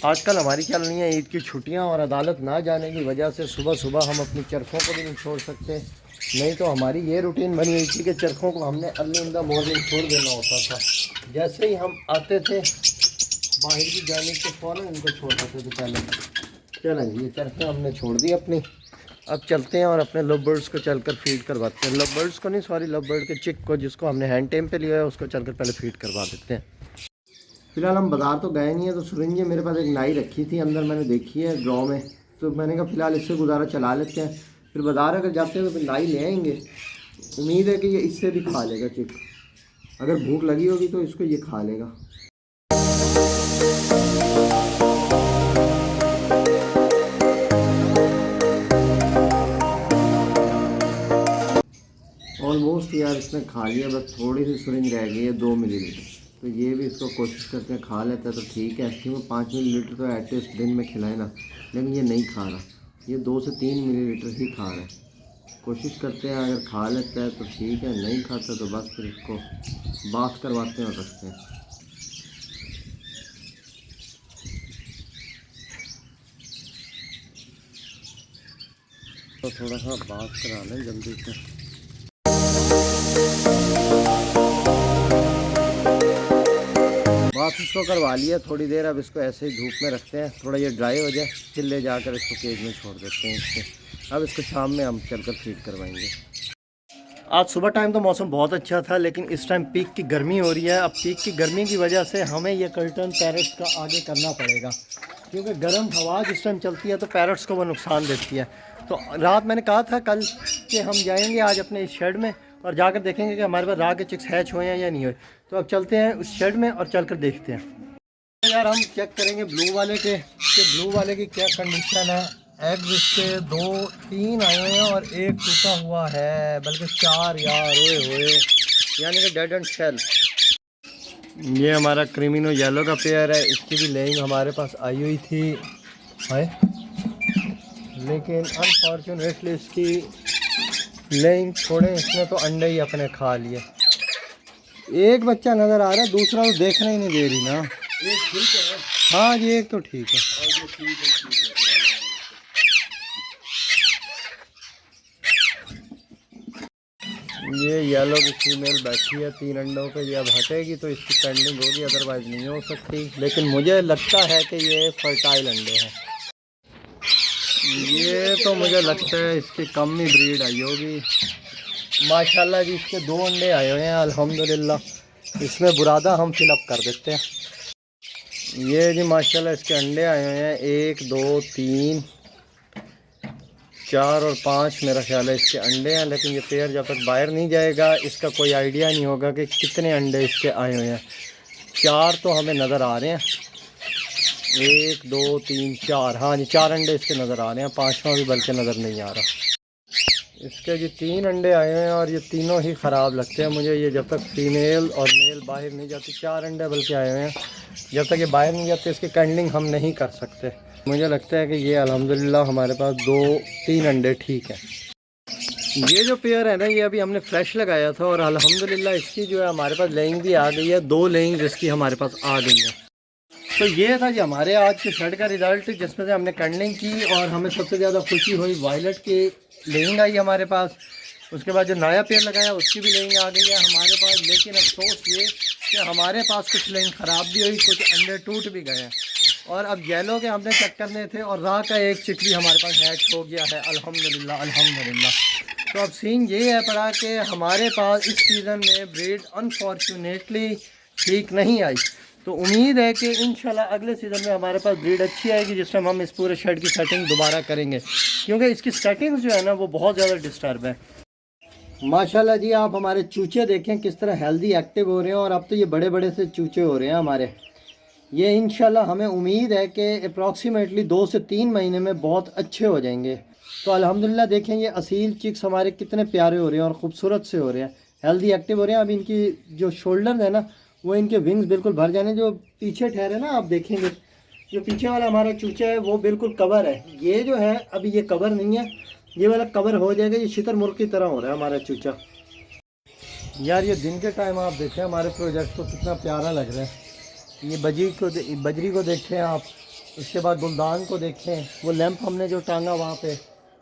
आजकल हमारी चल रही हैं ईद की छुट्टियां और अदालत ना जाने की वजह से सुबह सुबह हम अपनी चरखों को भी नहीं छोड़ सकते। नहीं तो हमारी ये रूटीन बनी हुई थी कि चरखों को हमने अर्ली इन द मॉर्निंग छोड़ देना होता था। जैसे ही हम आते थे बाहर की जाने के फ़ौरन इनको छोड़ देते थे। पहले चलें ये चरखें हमने छोड़ दी अपनी। अब चलते हैं और अपने लव बर्ड्स को चलकर फीड करवाते हैं। लव बर्ड्स को नहीं, सॉरी, लव बर्ड के चिक को, जिसको हमने हैंड टेम पे लिया है, उसको चलकर पहले फीड करवा देते हैं। फिलहाल हम बाज़ार तो गए नहीं है, तो सुरंजें मेरे पास एक नाई रखी थी अंदर, मैंने देखी है ड्रॉ में, तो मैंने कहा फ़िलहाल इससे गुजारा चला लेते हैं। फिर बाज़ार अगर जाते हैं तो फिर नाई ले आएंगे। उम्मीद है कि ये इससे भी खा लेगा चिक, अगर भूख लगी होगी तो इसको ये खा लेगा। ऑलमोस्ट यार इसने खा लिया, बस थोड़ी सी सिरिंज रह गई है 2 मिलीलीटर, तो ये भी इसको कोशिश करते हैं खा लेता है तो ठीक है। क्योंकि 5 मिलीलीटर तो एटलीस्ट दिन में खिलाए ना, लेकिन ये नहीं खा रहा, ये 2 से 3 मिलीलीटर ही खा रहा है। कोशिश करते हैं अगर खा लेता है तो ठीक है, नहीं खाता तो बस फिर इसको बात करवाते हैं और रखते हैं। तो थोड़ा सा बात करा लें जल्दी से। बात इसको करवा लिया थोड़ी देर, अब इसको ऐसे ही धूप में रखते हैं, थोड़ा ये ड्राई हो जाए, फिर ले जाकर इसको केज में छोड़ देते हैं इसके। अब इसको शाम में हम चलकर फीड करवाएंगे। आज सुबह टाइम तो मौसम बहुत अच्छा था, लेकिन इस टाइम पीक की गर्मी हो रही है। अब पीक की गर्मी की वजह से हमें ये कर्टन पैरट्स का आगे करना पड़ेगा, क्योंकि गर्म हवा जिस टाइम चलती है तो पैरट्स को वो नुकसान देती है। तो रात मैंने कहा था कल कि हम जाएंगे आज अपने इस शेड में और जाकर देखेंगे कि हमारे पास रात के चिक्स हैच हुए हैं या नहीं हुए। तो अब चलते हैं उस शेड में और चलकर देखते हैं। यार हम चेक करेंगे ब्लू वाले के कि ब्लू वाले की क्या कंडीशन है। एग्स इसके 2-3 आए हैं और एक टूटा हुआ है, बल्कि 4 यार, ओए होए, यानी कि डेड एंड शेल। ये हमारा क्रिमिनो येलो का पेयर है, इसकी भी लेइंग हमारे पास आई हुई थी है, लेकिन अनफॉर्चुनेटली इसकी लेइंग छोड़े, इसने तो अंडे ही अपने खा लिए। एक बच्चा नज़र आ रहा है, दूसरा तो देखना ही नहीं दे रही ना। एक ठीक है, हाँ ये एक तो ठीक है। ये येलो की फीमेल बैठी है 3 अंडों पे, ये अब हटेगी तो इसकी पेंडिंग होगी, अदरवाइज नहीं हो सकती। लेकिन मुझे लगता है कि ये फर्टाइल अंडे हैं। ये तो मुझे लगता है इसकी कम ही ब्रीड आई होगी। माशाल्लाह जी इसके 2 अंडे आए हुए हैं अल्हम्दुलिल्लाह। इसमें बुरादा हम फिलअप कर देते हैं। ये जी माशाल्लाह इसके अंडे आए हुए हैं 1 2 3 4 और 5 मेरा ख्याल है इसके अंडे हैं। लेकिन ये पेयर जब तक बाहर नहीं जाएगा इसका कोई आइडिया नहीं होगा कि कितने अंडे इसके आए हुए हैं। 4 तो हमें नज़र आ रहे हैं, 1 2 3 4, हाँ जी 4 अंडे इसके नज़र आ रहे हैं, 5वां भी बल्कि नज़र नहीं आ रहा। इसके जी 3 अंडे आए हैं और ये तीनों ही ख़राब लगते हैं मुझे। ये जब तक फीमेल और मेल बाहर नहीं जाती, 4 अंडे बल्कि आए हुए हैं, जब तक ये बाहर नहीं जाते इसकी कैंडलिंग हम नहीं कर सकते। मुझे लगता है कि ये अल्हम्दुलिल्लाह हमारे पास 2-3 अंडे ठीक है। ये जो पेयर है ना, ये अभी हमने फ्रेश लगाया था और अल्हम्दुलिल्लाह इसकी जो है हमारे पास लेइंग भी आ गई है, 2 लेइंग इसकी हमारे पास आ गई है। तो ये था जी हमारे आज के शेड का रिज़ल्ट, जिसमें से हमने कैंडलिंग की और हमें सबसे ज़्यादा खुशी हुई वायलेट की लेइंग आई हमारे पास। उसके बाद जो नया पेड़ लगाया उसकी भी लेइंग आ गई है हमारे पास। लेकिन अफसोस ये कि हमारे पास कुछ लेइंग ख़राब भी हुई, कुछ अंडे टूट भी गए हैं। और अब येलो के हमने चेक करने थे और राह का एक चिक भी हमारे पास हैच हो गया है अल्हम्दुलिल्लाह अल्हम्दुलिल्लाह। तो अब सीन ये है पड़ा कि हमारे पास इस सीज़न में ब्रीड अनफॉर्चुनेटली ठीक नहीं आई। तो उम्मीद है कि इंशाल्लाह अगले सीज़न में हमारे पास ब्रीड अच्छी आएगी, जिस टाइम हम इस पूरे शेड की सेटिंग दोबारा करेंगे, क्योंकि इसकी सेटिंग्स जो है ना वो बहुत ज़्यादा डिस्टर्ब है। माशाल्लाह जी आप हमारे चूचे देखें किस तरह हेल्दी एक्टिव हो रहे हैं, और अब तो ये बड़े बड़े से चूचे हो रहे हैं हमारे। ये इंशाल्लाह हमें उम्मीद है कि अप्रॉक्सीमेटली 2 से 3 महीने में बहुत अच्छे हो जाएंगे। तो अल्हम्दुलिल्लाह देखें ये असील चिक्स हमारे कितने प्यारे हो रहे हैं और ख़ूबसूरत से हो रहे हैं, हेल्दी एक्टिव हो रहे हैं। अब इनकी जो शोल्डर है ना वो इनके विंग्स बिल्कुल भर जाने, जो पीछे ठहरे ना आप देखेंगे, जो पीछे वाला हमारा चूचा है वो बिल्कुल कवर है। ये जो है अभी ये कवर नहीं है, ये वाला कवर हो जाएगा। ये शुतुरमुर्ग की तरह हो रहा है हमारा चूचा। यार ये दिन के टाइम आप देखें हमारे प्रोजेक्ट को कितना प्यारा लग रहा है। ये बजरी को देखें आप, उसके बाद गुलदान को देखें, वो लैंप हमने जो टांगा वहाँ पे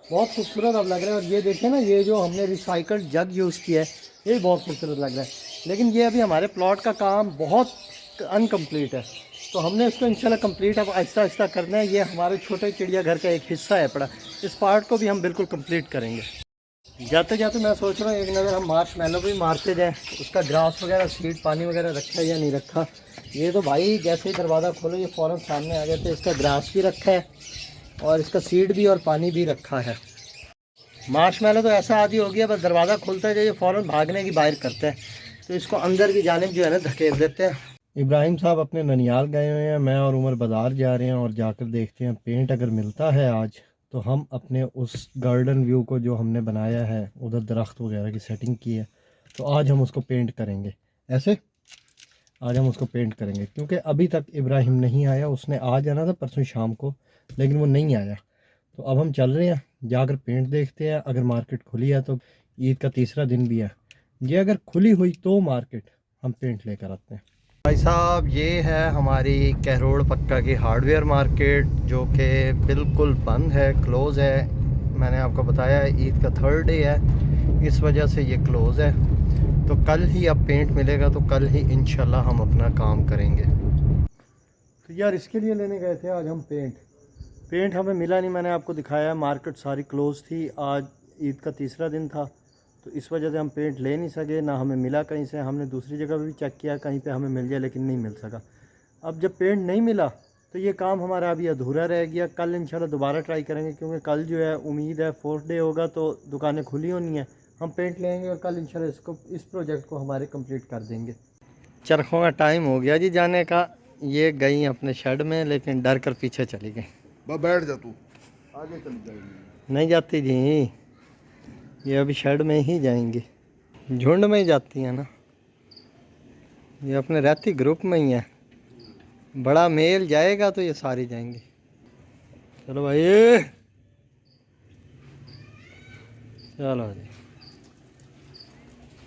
बहुत खूबसूरत अब लग रहा है। और ये देखें ना, ये जो हमने रिसाइकल्ड जग यूज़ किया है ये भी बहुत खूबसूरत लग रहा है। लेकिन ये अभी हमारे प्लॉट का काम बहुत अनकम्प्लीट है, तो हमने इसको इंशाल्लाह कंप्लीट अब आहिस्ता आहिस्ता करना है। ये हमारे छोटे चिड़ियाघर का एक हिस्सा है पड़ा, इस पार्ट को भी हम बिल्कुल कंप्लीट करेंगे। जाते जाते मैं सोच रहा हूँ एक नज़र हम मार्शमैलो भी मारते जाएँ, उसका ग्रास वगैरह सीड पानी वगैरह रखा है या नहीं रखा। ये तो भाई जैसे ही दरवाज़ा खोलो ये फ़ौरन सामने आ गया। तो इसका ग्रास भी रखा है और इसका सीड भी और पानी भी रखा है। मार्शमैलो तो ऐसा आदि हो गया, बस दरवाज़ा खुलता है जो ये फ़ौरन भागने की बाहर करता है, तो इसको अंदर की जानिब जो है ना धकेल देते हैं। इब्राहिम साहब अपने ननियाल गए हुए हैं, मैं और उमर बाज़ार जा रहे हैं और जाकर देखते हैं पेंट अगर मिलता है आज तो हम अपने उस गार्डन व्यू को जो हमने बनाया है, उधर दरख्त वगैरह की सेटिंग की है, तो आज हम उसको पेंट करेंगे। ऐसे आज हम उसको पेंट करेंगे क्योंकि अभी तक इब्राहिम नहीं आया। उसने आ जाना था परसों शाम को, लेकिन वो नहीं आया। तो अब हम चल रहे हैं, जाकर पेंट देखते हैं। अगर मार्केट खुली है तो ईद का तीसरा दिन भी है, ये अगर खुली हुई तो मार्केट हम पेंट लेकर आते हैं। भाई साहब ये है हमारी कहरोड़ पक्का की हार्डवेयर मार्केट, जो कि बिल्कुल बंद है, क्लोज़ है। मैंने आपको बताया ईद का थर्ड डे है, इस वजह से ये क्लोज़ है। तो कल ही अब पेंट मिलेगा, तो कल ही इंशाल्लाह हम अपना काम करेंगे। तो यार इसके लिए लेने गए थे आज हम पेंट हमें मिला नहीं। मैंने आपको दिखाया मार्केट सारी क्लोज़ थी, आज ईद का तीसरा दिन था, तो इस वजह से हम पेंट ले नहीं सके, ना हमें मिला कहीं से। हमने दूसरी जगह भी चेक किया कहीं पे हमें मिल जाए, लेकिन नहीं मिल सका। अब जब पेंट नहीं मिला तो ये काम हमारा अभी अधूरा रह गया। कल इंशाल्लाह दोबारा ट्राई करेंगे, क्योंकि कल जो है उम्मीद है फोर्थ डे होगा तो दुकानें खुली होनी है। हम पेंट लेंगे और कल इंशाल्लाह इस प्रोजेक्ट को हमारे कंप्लीट कर देंगे। चरखों का टाइम हो गया जी जाने का। ये गई अपने शेड में, लेकिन डर कर पीछे चली गई। बैठ जा तू, आगे चली जाएगी। नहीं जाती जी, ये अभी शेड में ही जाएंगी, झुंड में ही जाती हैं ना, ये अपने रहती ग्रुप में ही है। बड़ा मेल जाएगा तो ये सारी जाएंगी। चलो भाई, चलो जी।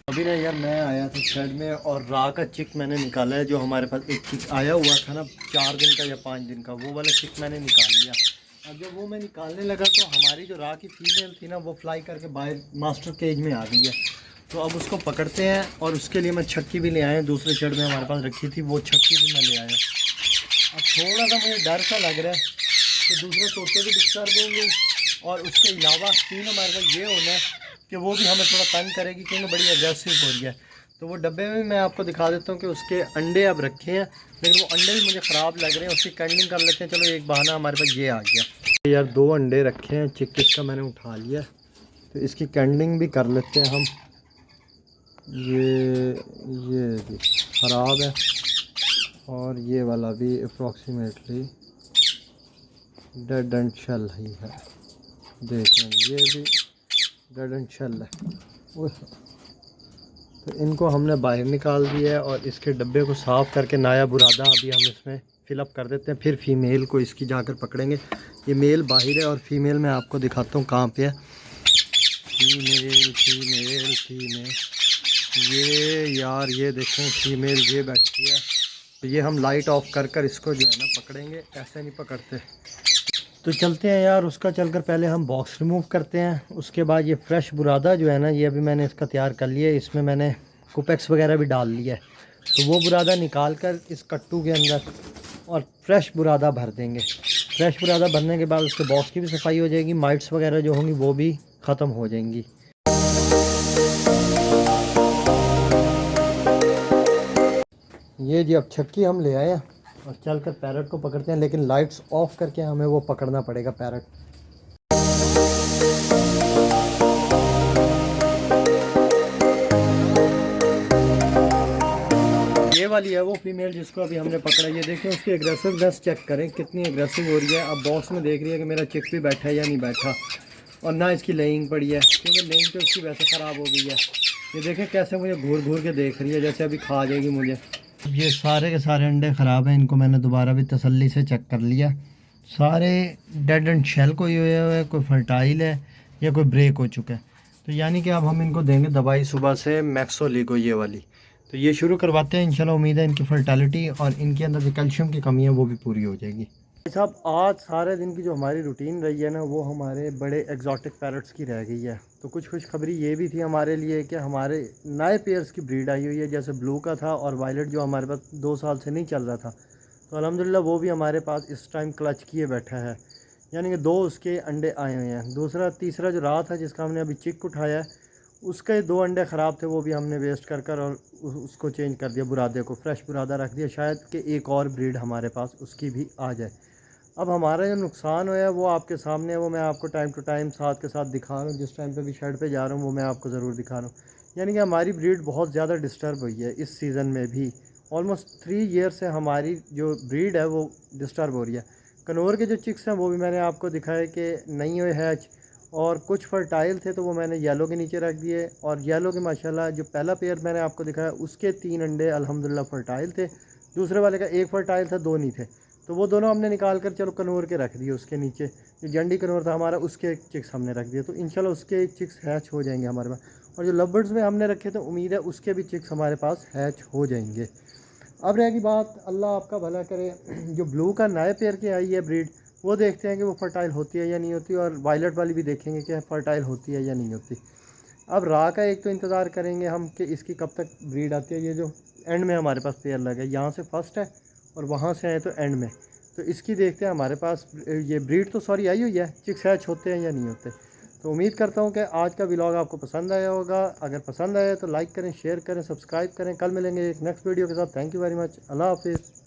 अभी ना यार मैं आया था शेड में और राह का चिक मैंने निकाला है। जो हमारे पास एक चिक आया हुआ था ना 4 दिन का या 5 दिन का, वो वाला चिक मैंने निकाल लिया। अब जब वो मैं निकालने लगा तो हमारी जो राह की फीमेल थी ना, वो फ्लाई करके बाहर मास्टर केज में आ गई है। तो अब उसको पकड़ते हैं, और उसके लिए मैं छक्की भी ले आया। दूसरे शेड में हमारे पास रखी थी, वो छक्की भी मैं ले आया। अब थोड़ा सा मुझे डर सा लग रहा है कि दूसरे तोते भी डिस्टर्ब होंगे, और उसके अलावा सीन हमारे पास ये होना है कि वो भी हमें थोड़ा तंग करेगी, क्योंकि बड़ी एग्रेसिव हो रही है। तो वो डब्बे में मैं आपको दिखा देता हूँ कि उसके अंडे अब रखे हैं, लेकिन वो अंडे भी मुझे ख़राब लग रहे हैं। उसकी कैंडिंग कर लेते हैं। चलो एक बहाना हमारे पास ये आ गया यार। 2 अंडे रखे हैं, चिक का मैंने उठा लिया, तो इसकी कैंडिंग भी कर लेते हैं हम। ये ख़राब है, और ये वाला भी अप्रॉक्सीमेटली डेड एंड शेल ही है। देखें ये भी डेड एंड शेल है। तो इनको हमने बाहर निकाल दिया है, और इसके डब्बे को साफ़ करके नया बुरादा अभी हम इसमें फ़िलअप कर देते हैं। फिर फ़ीमेल को इसकी जाकर पकड़ेंगे। ये मेल बाहर है और फीमेल मैं आपको दिखाता हूँ कहाँ पे है। फीमेल ये यार ये देखें फीमेल ये बैठी है। तो ये हम लाइट ऑफ कर इसको जो है ना पकड़ेंगे, ऐसे नहीं पकड़ते। तो चलते हैं यार, उसका चलकर पहले हम बॉक्स रिमूव करते हैं। उसके बाद ये फ्रेश बुरादा जो है ना, ये अभी मैंने इसका तैयार कर लिया है। इसमें मैंने कुपेक्स वगैरह भी डाल लिया है। तो वो बुरादा निकाल कर इस कट्टू के अंदर और फ्रेश बुरादा भर देंगे। फ्रेश बुरादा भरने के बाद उसके बॉक्स की भी सफाई हो जाएगी, माइट्स वगैरह जो होंगी वो भी ख़त्म हो जाएंगी। ये जी अब छक्की हम ले आए हैं और चलकर पैरट को पकड़ते हैं, लेकिन लाइट्स ऑफ करके हमें वो पकड़ना पड़ेगा पैरट। ये वाली है वो फीमेल जिसको अभी हमने पकड़ा। ये देखें उसकी एग्रेसिवनेस चेक करें कितनी एग्रेसिव हो रही है। अब बॉक्स में देख रही है कि मेरा चिक भी बैठा है या नहीं बैठा, और ना इसकी लेइंग पड़ी है, क्योंकि लेइंग तो उसकी वैसे ख़राब हो गई है। ये देखें कैसे मुझे घूर घूर के देख रही है, जैसे अभी खा जाएगी मुझे। ये सारे के सारे अंडे ख़राब हैं। इनको मैंने दोबारा भी तसल्ली से चेक कर लिया, सारे डेड एंड शेल कोई हुआ है, कोई फर्टाइल है या कोई ब्रेक हो चुका है। तो यानी कि अब हम इनको देंगे दवाई सुबह से मैक्सोली को, ये वाली। तो ये शुरू करवाते हैं इंशाल्लाह। उम्मीद है इनकी फर्टिलिटी और इनके अंदर जो कैल्शियम की कमी है वो भी पूरी हो जाएगी। साहब आज सारे दिन की जो हमारी रूटीन रही है ना, वो हमारे बड़े एग्जॉटिक पैरट्स की रह गई है। तो कुछ खुशखबरी ये भी थी हमारे लिए कि हमारे नए पेयर्स की ब्रीड आई हुई है, जैसे ब्लू का था और वायलेट जो हमारे पास 2 साल से नहीं चल रहा था। तो अल्हम्दुलिल्लाह वो भी हमारे पास इस टाइम क्लच किए बैठा है, यानी कि 2 उसके अंडे आए हुए हैं। दूसरा तीसरा जो रात है जिसका हमने अभी चिक उठाया है, उसके 2 अंडे ख़राब थे, वो भी हमने वेस्ट कर कर और उसको चेंज कर दिया, बुरादे को फ्रेश बुरादा रख दिया, शायद कि एक और ब्रीड हमारे पास उसकी भी आ जाए। अब हमारा जो नुकसान हुआ है वो आपके सामने है, वो मैं आपको टाइम टू टाइम साथ के साथ दिखा रहा हूँ। जिस टाइम पे भी शेड पे जा रहा हूँ वो मैं आपको ज़रूर दिखा रहा हूँ। यानी कि हमारी ब्रीड बहुत ज़्यादा डिस्टर्ब हुई है इस सीज़न में भी। ऑलमोस्ट 3 ईयर से हमारी जो ब्रीड है वो डिस्टर्ब हो रही है। कनौर के जो चिक्स हैं वो भी मैंने आपको दिखाए कि नहीं हुए हैच, और कुछ फर्टाइल थे तो वो मैंने येलो के नीचे रख दिए। और येलो के माशाल्लाह जो पहला पेयर मैंने आपको दिखाया उसके 3 अंडे अल्हम्दुलिल्लाह फर्टाइल थे। दूसरे वाले का 1 फर्टाइल था, 2 नहीं थे। तो वो दोनों हमने निकाल कर चलो कनौर के रख दिए। उसके नीचे जो जंडी कनौर था हमारा, उसके चिक्स हमने रख दिए। तो इंशाल्लाह उसके चिक्स हैच हो जाएंगे हमारे पास। और जो लवबर्ड्स में हमने रखे थे, उम्मीद है उसके भी चिक्स हमारे पास हैच हो जाएंगे। अब रहेगी बात, अल्लाह आपका भला करे, जो ब्लू का नए पेयर की आई है ब्रीड, वो देखते हैं कि वो फर्टाइल होती है या नहीं होती, और वायलेट वाली भी देखेंगे कि फर्टाइल होती है या नहीं होती। अब रा का एक तो इंतज़ार करेंगे हम कि इसकी कब तक ब्रीड आती है। ये जो एंड में हमारे पास पेयर लगे, यहाँ से फर्स्ट है और वहाँ से आए तो एंड में, तो इसकी देखते हैं हमारे पास ये ब्रीड तो सॉरी आई हुई है, चिक्स हैच होते हैं या नहीं होते। तो उम्मीद करता हूँ कि आज का व्लॉग आपको पसंद आया होगा। अगर पसंद आया तो लाइक करें, शेयर करें, सब्सक्राइब करें। कल मिलेंगे एक नेक्स्ट वीडियो के साथ। Thank you very much. अल्लाह हाफिज़।